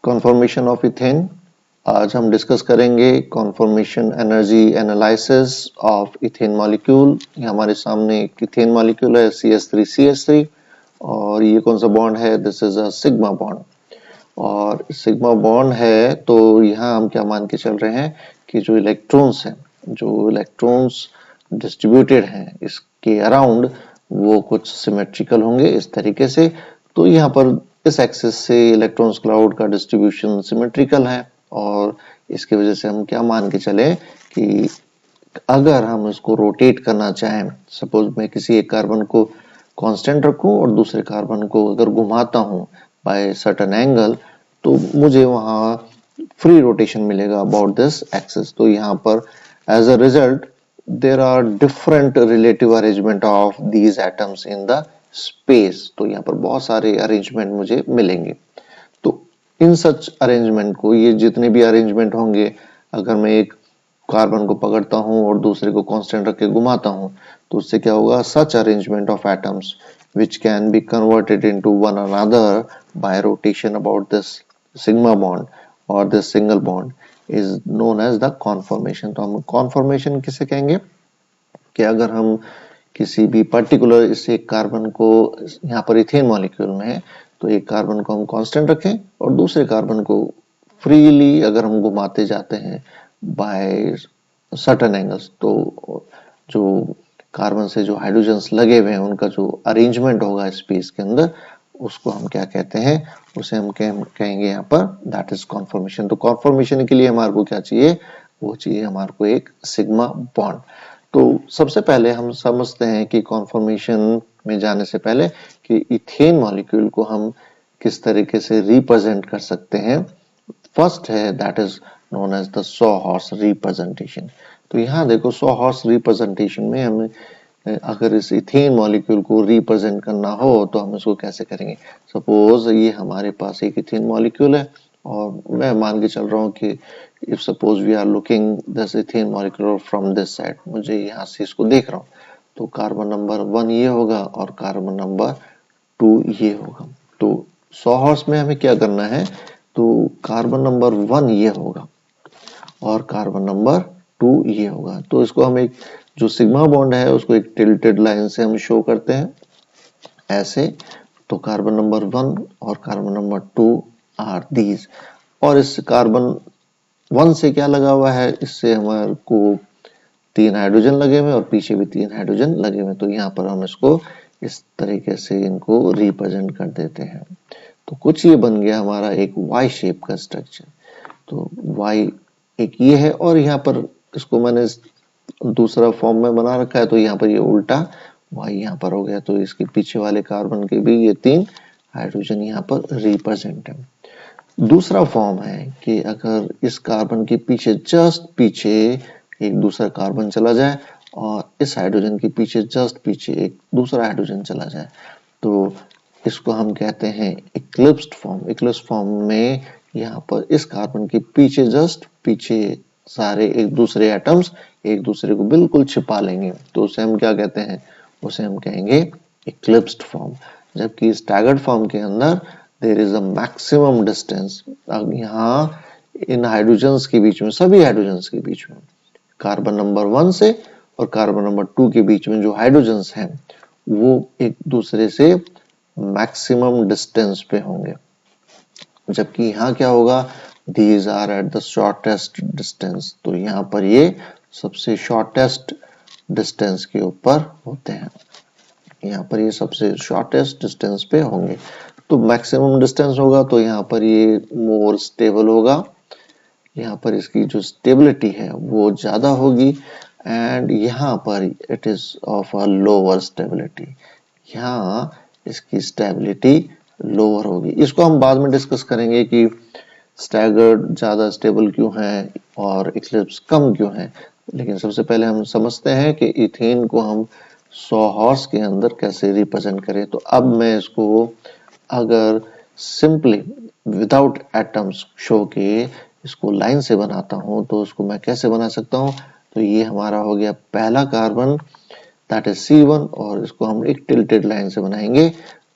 Conformation of ethane. आज हम discuss करेंगे conformation energy analysis of ethane molecule. ये हमारे सामने एक इथेन मॉलिक्यूल है CH3CH3 और ये कौन सा बॉन्ड है, this is a sigma bond. और सिग्मा बॉन्ड है तो यहाँ हम क्या मान के चल रहे हैं कि जो इलेक्ट्रॉन्स हैं, जो इलेक्ट्रॉन्स डिस्ट्रीब्यूटेड हैं इसके अराउंड वो कुछ सिमेट्रिकल होंगे इस तरीके से। तो यहाँ पर इस एक्सिस से इलेक्ट्रॉन्स क्लाउड का डिस्ट्रीब्यूशन सिमेट्रिकल है और इसकी वजह से हम क्या मान के चले कि अगर हम इसको रोटेट करना चाहें, सपोज मैं किसी एक कार्बन को कांस्टेंट रखूं और दूसरे कार्बन को अगर घुमाता हूं बाय सर्टेन एंगल, तो मुझे वहां फ्री रोटेशन मिलेगा अबाउट दिस एक्सिस। तो यहाँ पर as a result there are different relative arrangement of these atoms in the space. तो यहाँ पर बहुत सारे अरेंजमेंट मुझे मिलेंगे। तो इन सच अरेंजमेंट को, ये जितने भी अरेंजमेंट होंगे, अगर मैं एक कार्बन को पकड़ता हूं और दूसरे को कांस्टेंट रख के घुमाता हूं तो उससे क्या होगा, सच arrangement of atoms which can be converted into one another by rotation about this sigma bond or this single bond is known as the conformation। तो हम conformation किसे कहेंगे कि अगर हम किसी भी पर्टिकुलर इस एक कार्बन को, यहाँ पर इथेन मॉलिक्यूल में है, तो एक कार्बन को हम कांस्टेंट रखें और दूसरे कार्बन को फ्रीली अगर हम घुमाते जाते हैं बाय सर्टेन एंगल्स, तो जो कार्बन से जो हाइड्रोजन्स लगे हुए हैं उनका जो अरेंजमेंट होगा स्पेस के अंदर, उसको हम क्या कहते हैं, उसे हम कहेंगे यहाँ पर दैट इज कॉन्फॉर्मेशन। तो कॉन्फॉर्मेशन के लिए हमारे को क्या चाहिए, वो चाहिए हमारे को एक सिग्मा बॉन्ड। तो सबसे पहले हम समझते हैं कि कॉन्फॉर्मेशन में जाने से पहले कि इथेन मॉलिक्यूल को हम किस तरीके से रिप्रेजेंट कर सकते हैं। फर्स्ट है that is known as the sawhorse representation. तो यहाँ देखो, सॉ हॉर्स रिप्रेजेंटेशन में हमें अगर इस इथेन मॉलिक्यूल को रिप्रेजेंट करना हो तो हम इसको कैसे करेंगे। सपोज ये हमारे पास एक इथेन मॉलिक्यूल है और मैं मान के चल रहा हूँ कि if suppose we are looking this ethane molecule from this side, मुझे यहाँ से इसको देख रहा हूँ, तो कार्बन नंबर 1 ये होगा और कार्बन नंबर 2 ये होगा। तो सॉ हॉर्स में हमें क्या करना है, तो कार्बन नंबर 1 ये होगा और कार्बन नंबर 2 ये होगा। तो इसको हम एक जो सिग्मा बॉन्ड है उसको एक टिल्टेड लाइन से हम शो करते हैं ऐसे। तो कार्बन नंबर 1 और कार्बन नंबर 2 आर दीज, और इस कार्बन 1 से क्या लगा हुआ है, इससे हमारे को 3 हाइड्रोजन लगे हुए और पीछे भी 3 हाइड्रोजन लगे हुए। तो यहाँ पर हम इसको इस तरीके से इनको रिप्रेजेंट कर देते हैं। तो कुछ ये बन गया हमारा एक वाई शेप का स्ट्रक्चर। तो वाई एक ये है और यहाँ पर इसको मैंने दूसरा फॉर्म में बना रखा है, तो यहाँ पर ये उल्टा वाई यहाँ पर हो गया। तो इसके पीछे वाले कार्बन के भी ये 3 हाइड्रोजन यहाँ पर रिप्रेजेंट है। दूसरा फॉर्म है कि अगर इस कार्बन के पीछे जस्ट पीछे एक दूसरा कार्बन चला जाए और इस हाइड्रोजन के पीछे जस्ट पीछे एक दूसरा हाइड्रोजन चला जाए, तो इसको हम कहते हैं इक्लिप्स्ड फॉर्म। इक्लिप्स्ड फॉर्म में यहाँ पर इस कार्बन के पीछे जस्ट पीछे सारे एक दूसरे एटम्स एक दूसरे को बिल्कुल छिपा लेंगे, तो उसे हम क्या कहते हैं, उसे हम कहेंगे इक्लिप्स्ड फॉर्म। जबकि स्टैगर्ड फॉर्म के अंदर there is a maximum distance. यहाँ इन हाइड्रोजन्स के बीच में, सभी हाइड्रोजन्स के बीच में, कार्बन नंबर 1 से और कार्बन नंबर 2 के बीच में जो हाइड्रोजन्स हैं वो एक दूसरे से मैक्सिमम डिस्टेंस पे होंगे। जबकि यहाँ क्या होगा, these are at the shortest distance। तो यहाँ पर ये सबसे शॉर्टेस्ट डिस्टेंस के ऊपर होते हैं, यहाँ पर ये सबसे शॉर्टेस्ट डिस्टेंस पे होंगे। तो मैक्सिमम डिस्टेंस होगा तो यहाँ पर ये मोर स्टेबल होगा, यहाँ पर इसकी जो स्टेबिलिटी है वो ज्यादा होगी, एंड यहाँ पर it is of a lower stability, यहाँ इसकी स्टेबिलिटी लोअर होगी। इसको हम बाद में डिस्कस करेंगे कि स्टैगर्ड ज्यादा स्टेबल क्यों है और इक्लिप्स कम क्यों है। लेकिन सबसे पहले हम समझते हैं कि इथेन को हम सॉ हॉर्स के अंदर कैसे रिप्रेजेंट करें। तो अब मैं इसको अगर सिंपली विदाउट एटम्स शो के इसको लाइन से बनाता हूं तो उसको मैं कैसे बना सकता हूं। तो ये हमारा हो गया पहला कार्बन दैट इज C1 और इसको हम एक टिल्टेड लाइन से बनाएंगे,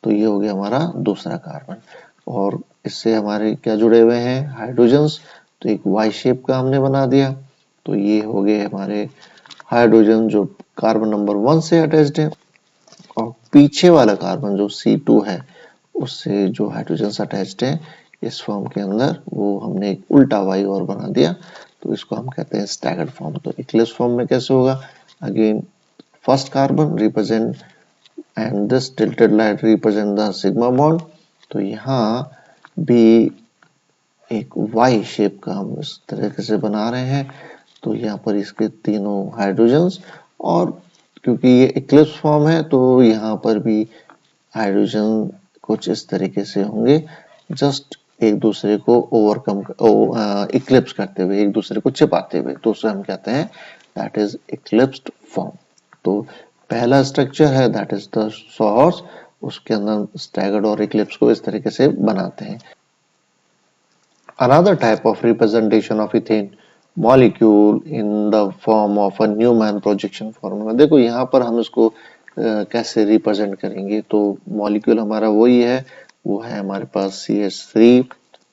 तो ये हो गया हमारा दूसरा कार्बन। और इससे हमारे क्या जुड़े हुए हैं, हाइड्रोजन्स। तो एक वाई शेप का हमने बना दिया। तो ये हो गए हमारे हाइड्रोजन जो कार्बन नंबर 1 से अटैच्ड है, और पीछे वाला कार्बन जो C2 है उससे जो हाइड्रोजन अटैच्ड है इस फॉर्म के अंदर, वो हमने एक उल्टा वाई और बना दिया। तो इसको हम कहते हैं स्टैगर्ड फॉर्म। तो इक्लिप्स फॉर्म में कैसे होगा, again first carbon represent and this tilted line represent the sigma bond. तो यहाँ भी एक वाई शेप का हम इस तरीके से बना रहे हैं। तो यहाँ पर इसके तीनों हाइड्रोजन्स, और क्योंकि ये इक्लिप्स फॉर्म है तो यहाँ पर भी हाइड्रोजन कुछ इस तरीके से होंगे, जस्ट एक दूसरे को ओवरकम इक्लिप्स करते हुए, एक दूसरे को छिपाते हुए। तो उसे हम कहते हैं दैट इज इक्लिप्स्ड फॉर्म। तो पहला स्ट्रक्चर है दैट इज द सॉहॉर्स, उसके अंदर स्टैगर्ड और इक्लिप्स को इस तरीके से बनाते हैं। Another type of representation of ethane molecule in the form of a Newman projection formula। देखो यहाँ पर हम इसको कैसे रिप्रेजेंट करेंगे। तो मॉलिक्यूल हमारा वही है, वो है हमारे पास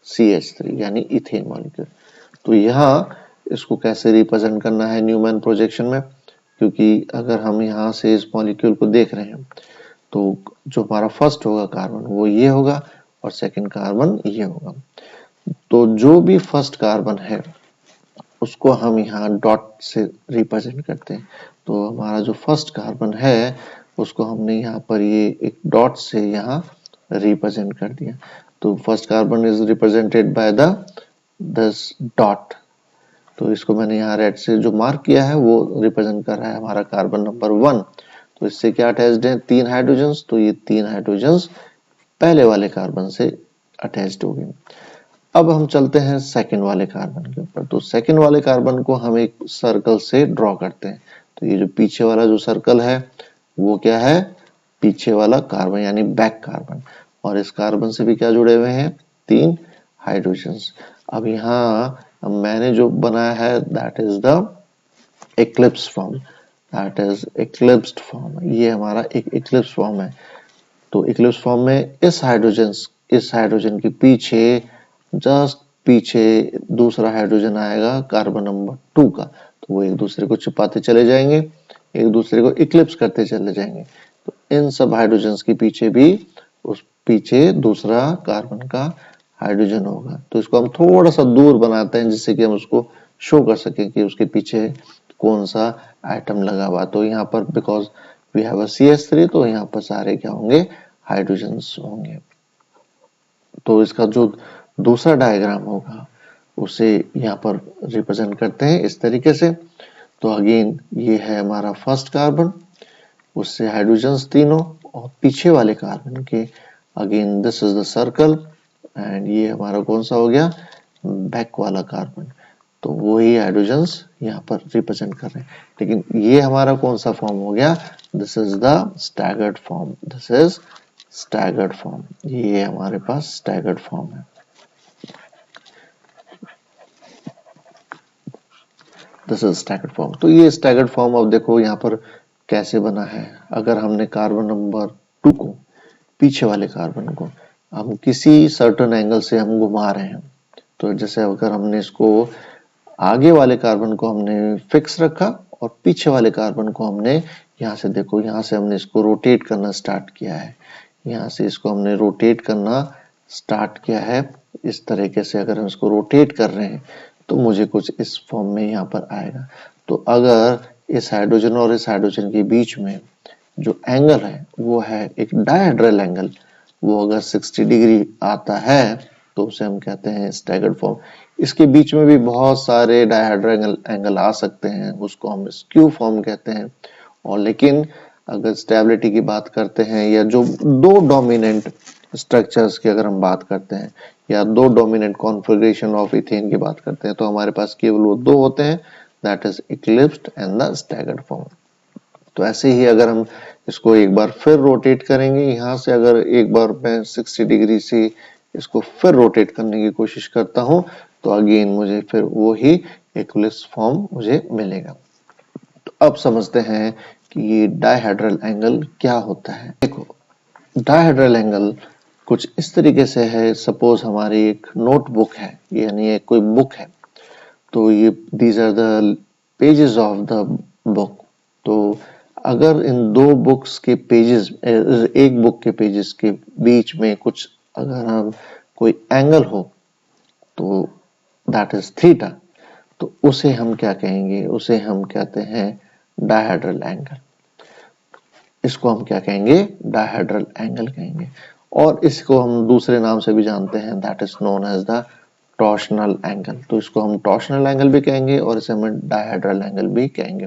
CH3 यानी इथेन मॉलिक्यूल। तो यहाँ इसको कैसे रिप्रेजेंट करना है न्यूमैन प्रोजेक्शन में, क्योंकि अगर हम यहाँ से इस मॉलिक्यूल को देख रहे हैं तो जो हमारा फर्स्ट होगा कार्बन वो ये होगा, और सेकंड कार्बन ये होगा। तो जो भी फर्स्ट कार्बन है उसको हम यहाँ डॉट से रिप्रेजेंट करते हैं। तो हमारा जो फर्स्ट कार्बन है उसको हमने यहाँ पर ये एक डॉट से यहाँ रिप्रेजेंट कर दिया। तो first carbon is represented by the this dot. तो इसको मैंने यहाँ रेड से जो मार्क किया है वो रिप्रेजेंट कर रहा है हमारा कार्बन नंबर 1। तो इससे क्या अटैच्ड है, 3 हाइड्रोजन्स। तो ये 3 हाइड्रोजन्स पहले वाले कार्बन से अटैच्ड हो गए। अब हम चलते हैं सेकंड वाले कार्बन के ऊपर। तो सेकंड वाले कार्बन को हम एक सर्कल से ड्रॉ करते हैं। तो ये जो पीछे वाला जो सर्कल है वो क्या है, पीछे वाला कार्बन यानी बैक कार्बन, और इस कार्बन से भी क्या जुड़े हुए हैं, 3 हाइड्रोजन्स। अब यहाँ मैंने जो बनाया है that is the eclipse form, that is eclipsed form. ये हमारा एक इक्लिप्स फॉर्म है। तो इक्लिप्स फॉर्म में इस हाइड्रोजन के पीछे, जस्ट पीछे दूसरा हाइड्रोजन आएगा कार्बन नंबर 2 का। तो वो एक दूसरे को छिपाते चले जाएंगे, एक दूसरे को इक्लिप्स करते चले जाएंगे। तो इन सब हाइड्रोजन्स के पीछे भी उस पीछे दूसरा कार्बन का हाइड्रोजन होगा। तो इसको हम थोड़ा सा दूर बनाते हैं जिससे कि हम उसको शो कर सकें कि उसके पीछे कौन सा आइटम लगा हुआ। तो यहाँ पर because we have a CH3 तो यहाँ पर सारे क्या होंगे, हाइड्रोजन्स होंगे। तो इसका जो दूसरा डायग्राम होगा उसे यहाँ पर रिप्रेजेंट करते हैं इस तरीके से। तो अगेन ये है हमारा फर्स्ट कार्बन, उससे हाइड्रोजन्स तीनों, और पीछे वाले कार्बन के again this is the circle, and ये हमारा कौन सा हो गया, बैक वाला कार्बन। तो वही हाइड्रोजन्स यहाँ पर रिप्रेजेंट कर रहे हैं। लेकिन ये हमारा कौन सा फॉर्म हो गया, this is the staggered form, this is staggered form. ये हमारे पास स्टैगर्ड फॉर्म है, दिस इज स्टैगर्ड फॉर्म। तो ये स्टैगर्ड फॉर्म अब देखो यहाँ पर कैसे बना है। अगर हमने कार्बन नंबर 2 को, पीछे वाले कार्बन को हम किसी सर्टेन एंगल से हम घुमा रहे हैं, तो जैसे अगर हमने इसको आगे वाले कार्बन को हमने फिक्स रखा और पीछे वाले कार्बन को हमने यहाँ से, देखो यहाँ से हमने इसको रोटेट करना स्टार्ट किया है, यहाँ से इसको हमने रोटेट करना स्टार्ट किया है। इस तरीके से अगर हम इसको रोटेट कर रहे हैं तो मुझे कुछ इस फॉर्म में यहाँ पर आएगा। तो अगर इस हाइड्रोजन और इस हाइड्रोजन के बीच में जो एंगल है वो है एक डायहेड्रल एंगल, वो अगर 60 डिग्री आता है तो उसे हम कहते हैं स्टैगर्ड फॉर्म। इसके बीच में भी बहुत सारे डायहेड्रल एंगल आ सकते हैं, उसको हम स्क्यू फॉर्म कहते हैं। और लेकिन अगर स्टेबिलिटी की बात करते हैं या जो दो डोमिनेंट स्ट्रक्चर्स की अगर हम बात करते हैं या दो डोमिनेंट कॉन्फ़िगरेशन ऑफ इथेन की बात करते हैं तो हमारे पास केवल वो दो होते हैं, that is eclipsed and the staggered form. तो ऐसे ही अगर हम इसको एक बार फिर रोटेट करेंगे, यहाँ से अगर एक बार मैं 60 डिग्री से इसको फिर रोटेट करने की कोशिश करता हूँ तो अगेन मुझे फिर वो ही इक्लिप्स फॉर्म मुझे मिलेगा। तो अब समझते हैं कि ये डायहेड्रल एंगल क्या होता है। देखो डायहेड्रल एंगल कुछ इस तरीके से है, सपोज हमारी एक नोटबुक है, यानी एक कोई बुक है, तो ये these are the pages of the book. तो अगर इन दो बुक्स के पेजेस, एक बुक के पेजेस के बीच में कुछ अगर हम कोई एंगल हो तो दैट इज थीटा, तो उसे हम क्या कहेंगे, उसे हम कहते हैं डायहेड्रल एंगल। इसको हम क्या कहेंगे, डायहेड्रल एंगल कहेंगे। और इसको हम दूसरे नाम से भी जानते हैं, that is known as the torsional angle. तो इसको हम टॉर्शनल एंगल भी कहेंगे और इसे हम डायहेड्रल एंगल भी कहेंगे।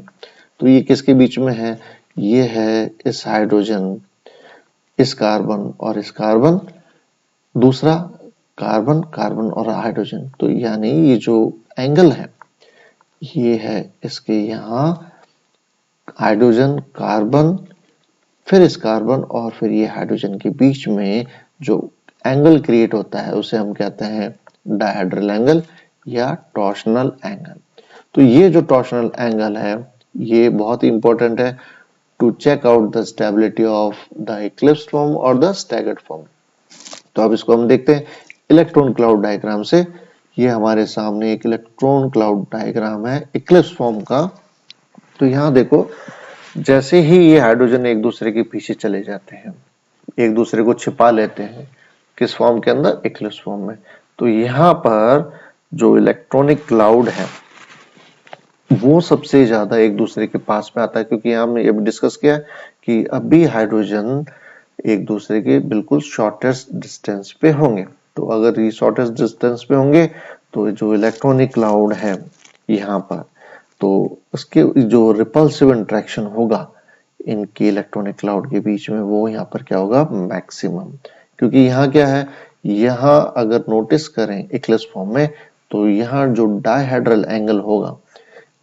तो ये किसके बीच में है, ये है इस हाइड्रोजन, इस कार्बन और इस कार्बन, दूसरा कार्बन, कार्बन और हाइड्रोजन। तो यानी ये जो एंगल है ये है इसके यहाँ हाइड्रोजन, कार्बन, फिर इस कार्बन और फिर ये हाइड्रोजन के बीच में जो एंगल क्रिएट होता है उसे हम कहते हैं डायहेड्रल एंगल या टॉर्शनल एंगल। तो ये जो टॉर्शनल एंगल है ये बहुत ही इंपॉर्टेंट है to check out the stability of the eclipse form और द स्टैगर्ड फॉर्म। तो अब इसको हम देखते हैं इलेक्ट्रॉन क्लाउड डायग्राम से। ये हमारे सामने एक इलेक्ट्रॉन क्लाउड डायग्राम है इक्लिप्स फॉर्म का। तो यहाँ देखो, जैसे ही ये हाइड्रोजन एक दूसरे के पीछे चले जाते हैं, एक दूसरे को छिपा लेते हैं, किस फॉर्म के अंदर, इक्लिप्स फॉर्म में। तो यहाँ पर जो इलेक्ट्रॉनिक क्लाउड है वो सबसे ज्यादा एक दूसरे के पास में आता है, क्योंकि हमने ये डिस्कस किया कि अभी हाइड्रोजन एक दूसरे के बिल्कुल शॉर्टेस्ट डिस्टेंस पे होंगे। तो अगर ये शॉर्टेस्ट डिस्टेंस पे होंगे तो जो इलेक्ट्रॉनिक क्लाउड है यहाँ पर, तो उसके जो रिपल्सिव इंट्रैक्शन होगा इनके इलेक्ट्रॉनिक क्लाउड के बीच में, वो यहाँ पर क्या होगा, मैक्सिमम। क्योंकि यहाँ क्या है, यहाँ अगर नोटिस करें इक्लिप्स फॉर्म में, तो यहाँ जो डायहेड्रल एंगल होगा,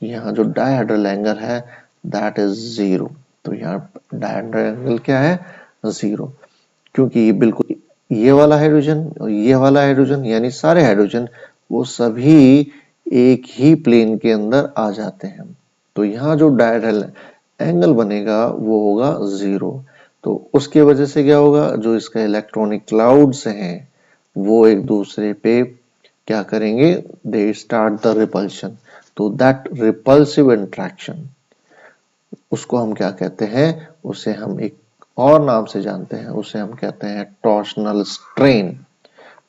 यहाँ जो डायहेड्रल एंगल है दैट इज 0। तो यहाँ डायहेड्रल एंगल क्या है, 0। क्योंकि ये बिल्कुल ये वाला हाइड्रोजन और ये वाला हाइड्रोजन यानी सारे हाइड्रोजन वो सभी एक ही प्लेन के अंदर आ जाते हैं। तो यहाँ जो डायहेड्रल एंगल बनेगा वो होगा 0। तो उसके वजह से क्या होगा, जो इसका इलेक्ट्रॉनिक क्लाउड्स हैं वो एक दूसरे पे क्या करेंगे, दे स्टार्ट द रिपल्शन। तो दैट रिपल्सिव इंट्रैक्शन, उसको हम क्या कहते हैं, उसे हम एक और नाम से जानते हैं, उसे हम कहते हैं टॉर्शनल स्ट्रेन।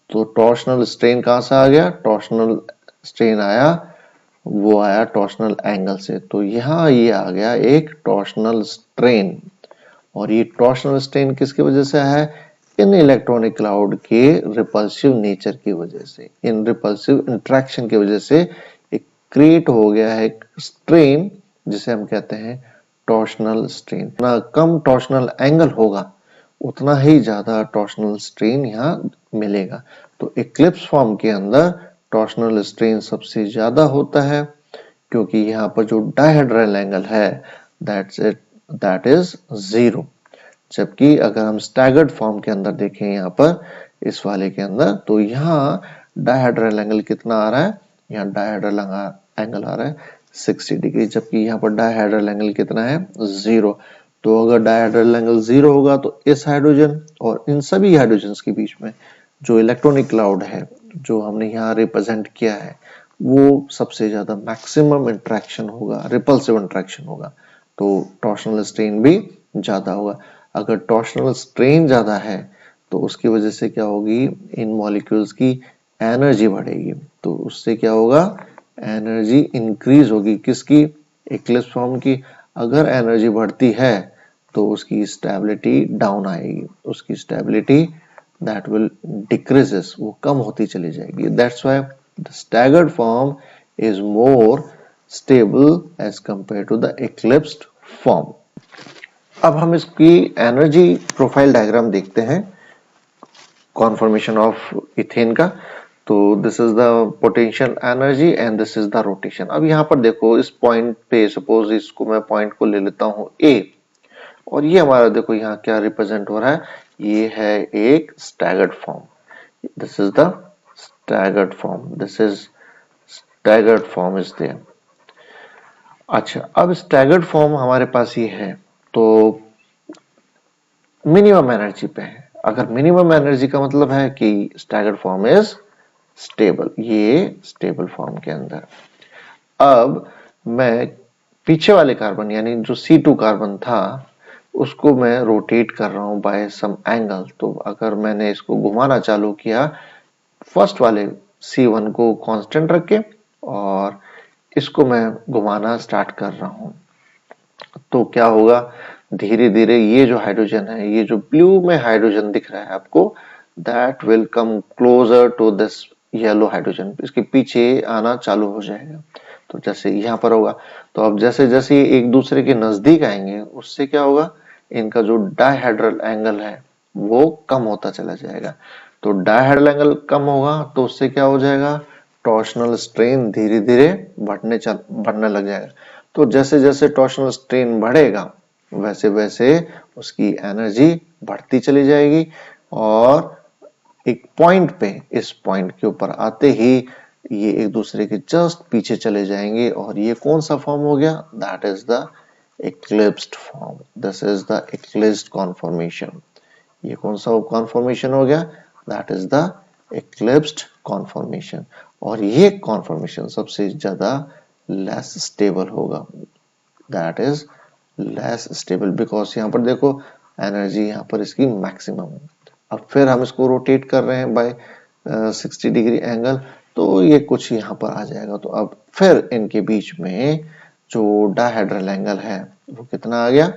तो टॉर्शनल स्ट्रेन कहां से आ गया, टॉर्शनल स्ट्रेन आया, वो आया टॉर्शनल एंगल से। तो यहाँ ये आ गया एक टॉर्शनल स्ट्रेन। और ये टॉर्शनल स्ट्रेन किसकी वजह से है, इन इलेक्ट्रॉनिक क्लाउड के रिपल्सिव नेचर की वजह से, इन रिपल्सिव इंट्रैक्शन की वजह से एक क्रिएट हो गया है एक स्ट्रेन, जिसे हम कहते हैं टॉर्शनल स्ट्रेन। जितना कम टॉर्शनल एंगल होगा उतना ही ज्यादा टॉर्शनल स्ट्रेन यहाँ मिलेगा। तो इक्लिप्स फॉर्म के अंदर टॉर्शनल स्ट्रेन सबसे ज्यादा होता है, क्योंकि यहाँ पर जो डायहेड्रल एंगल है दैट इज 0। जबकि अगर हम स्टैगर्ड फॉर्म के अंदर देखें, यहाँ पर इस वाले के अंदर, तो यहाँ डायहेड्रल एंगल कितना आ रहा है, यहाँ डायहेड्रल एंगल आ रहा है 60 डिग्री, जबकि यहाँ पर डायहेड्रल एंगल कितना है, 0। तो अगर डायहेड्रल एंगल 0 होगा तो इस हाइड्रोजन और इन सभी हाइड्रोजन्स के बीच में जो इलेक्ट्रॉनिक क्लाउड है जो हमने यहाँ रिप्रेजेंट किया है, वो सबसे ज्यादा मैक्सिमम इंट्रैक्शन होगा, रिपल्सिव इंट्रैक्शन होगा। तो टॉर्शनल स्ट्रेन भी ज्यादा होगा। अगर टॉर्शनल स्ट्रेन ज्यादा है तो उसकी वजह से क्या होगी, इन मॉलिक्यूल्स की एनर्जी बढ़ेगी। तो उससे क्या होगा, एनर्जी इंक्रीज होगी, किसकी, इक्लिप्स फॉर्म की। अगर एनर्जी बढ़ती है तो उसकी स्टेबिलिटी डाउन आएगी, उसकी स्टेबिलिटी दैट विल डिक्रीजेस, वो कम होती चली जाएगी। That's why the staggered form is more stable as compare to the eclipsed form. अब हम इसकी एनर्जी प्रोफाइल डायग्राम देखते हैं कॉन्फॉर्मेशन ऑफ इथेन का। तो this is the potential energy and this is the rotation. अब यहाँ पर देखो, इस पॉइंट पे सपोज इसको मैं पॉइंट को ले लेता हूँ A, और ये हमारा देखो यहाँ क्या रिप्रेजेंट हो रहा है, ये है एक staggered form. This is the staggered form, this is staggered form is there. अच्छा, अब स्टैगर्ड फॉर्म हमारे पास ये है तो मिनिमम एनर्जी पे है। अगर मिनिमम एनर्जी का मतलब है कि स्टैगर्ड फॉर्म इज स्टेबल, ये स्टेबल फॉर्म के अंदर। अब मैं पीछे वाले कार्बन यानी जो C2 कार्बन था उसको मैं रोटेट कर रहा हूं बाय सम एंगल। तो अगर मैंने इसको घुमाना चालू किया फर्स्ट वाले C1 को कांस्टेंट रख के और इसको मैं घुमाना स्टार्ट कर रहा हूं, तो क्या होगा, धीरे धीरे ये जो हाइड्रोजन है, ये जो ब्लू में हाइड्रोजन दिख रहा है आपको, that will come closer to this yellow hydrogen, इसके पीछे आना चालू हो जाएगा। तो जैसे यहाँ पर होगा, तो अब जैसे जैसे एक दूसरे के नजदीक आएंगे उससे क्या होगा, इनका जो डायहेड्रल एंगल है वो कम होता चला जाएगा। तो डायहेड्रल एंगल कम होगा तो उससे क्या हो जाएगा, टॉर्शनल स्ट्रेन धीरे धीरे बढ़ने लग जाएगा। तो जैसे जैसे टॉर्शनल स्ट्रेन बढ़ेगा वैसे वैसे उसकी एनर्जी बढ़ती चली जाएगी और एक पॉइंट पे, इस पॉइंट के ऊपर आते ही ये एक दूसरे के जस्ट पीछे चले जाएंगे और ये कौन सा फॉर्म हो गया, that is the eclipsed form. This is the eclipsed conformation. ये कौन सा कॉन्फॉर्मेशन हो गया, that is the eclipsed conformation. और ये कॉन्फॉर्मेशन सबसे ज्यादा लेस स्टेबल होगा, that is less stable because यहाँ पर देखो एनर्जी यहाँ पर इसकी मैक्सिमम है। अब फिर हम इसको रोटेट कर रहे हैं बाय 60 डिग्री एंगल, तो ये कुछ यहाँ पर आ जाएगा। तो अब फिर इनके बीच में जो डायहेड्रल एंगल है वो कितना आ गया,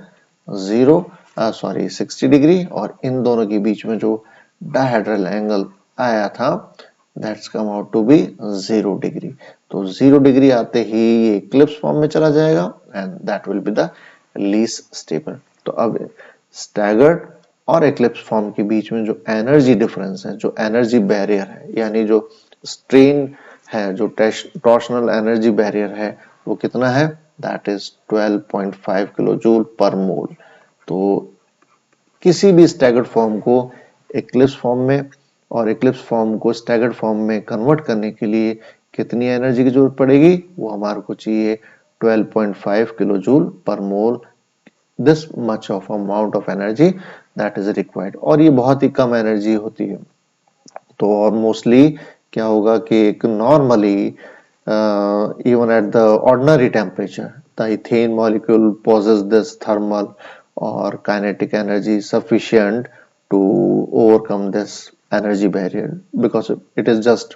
60 डिग्री, और इन दोनों के बीच में जो डायहेड्रल एंगल आया था that's come out to be 0 degree. तो 0 डिग्री आते ही ये इक्लिप्स फॉर्म में चला जाएगा and that will be the least stable. तो अब स्टैगर्ड और इक्लिप्स फॉर्म के बीच में जो एनर्जी डिफरेंस है, जो एनर्जी बैरियर है, यानी जो स्ट्रेन है, जो टॉर्शनल एनर्जी बैरियर है वो कितना है, दैट इज 12.5 किलो जूल पर मोल। तो किसी भी स्टैगर्ड फॉर्म को इक्लिप्स फॉर्म में और इक्लिप्स फॉर्म को स्टैगर्ड फॉर्म में कन्वर्ट करने के लिए कितनी एनर्जी की जरूरत पड़ेगी, वो हमारे को चाहिए 12.5 किलो जूल पर मोल। This much of amount of energy that is required, और ये बहुत ही कम एनर्जी होती है। तो और मोस्टली क्या होगा कि एक normally even at the ordinary temperature the ethane molecule possesses this thermal or kinetic energy sufficient to overcome this energy barrier because it is just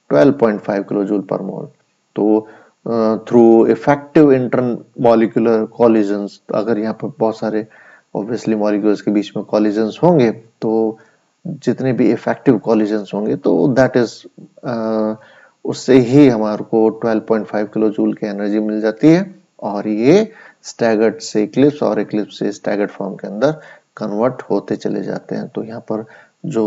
12.5 kilojoule per mole. तो through effective intermolecular collisions, अगर यहाँ पर बहुत सारे obviously molecules के बीच में collisions होंगे, तो जितने भी इफेक्टिव कॉलिजन्स होंगे तो दैट इज उससे ही हमारे को 12.5 किलो जूल की एनर्जी मिल जाती है, और ये स्टैगर्ड से इक्लिप्स और इक्लिप्स से स्टैगर्ड फॉर्म के अंदर कन्वर्ट होते चले जाते हैं। तो यहाँ पर जो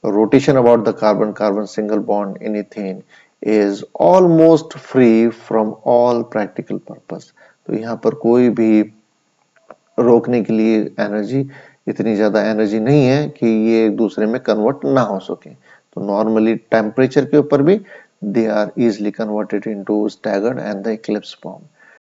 rotation about the carbon carbon single bond in ethane is almost free from all practical purpose. तो यहाँ पर कोई भी रोकने के लिए एनर्जी, इतनी ज्यादा एनर्जी नहीं है कि ये एक दूसरे में कन्वर्ट ना हो सके। तो नॉर्मली टेम्परेचर के ऊपर भी they are easily converted into staggered and the eclipse form.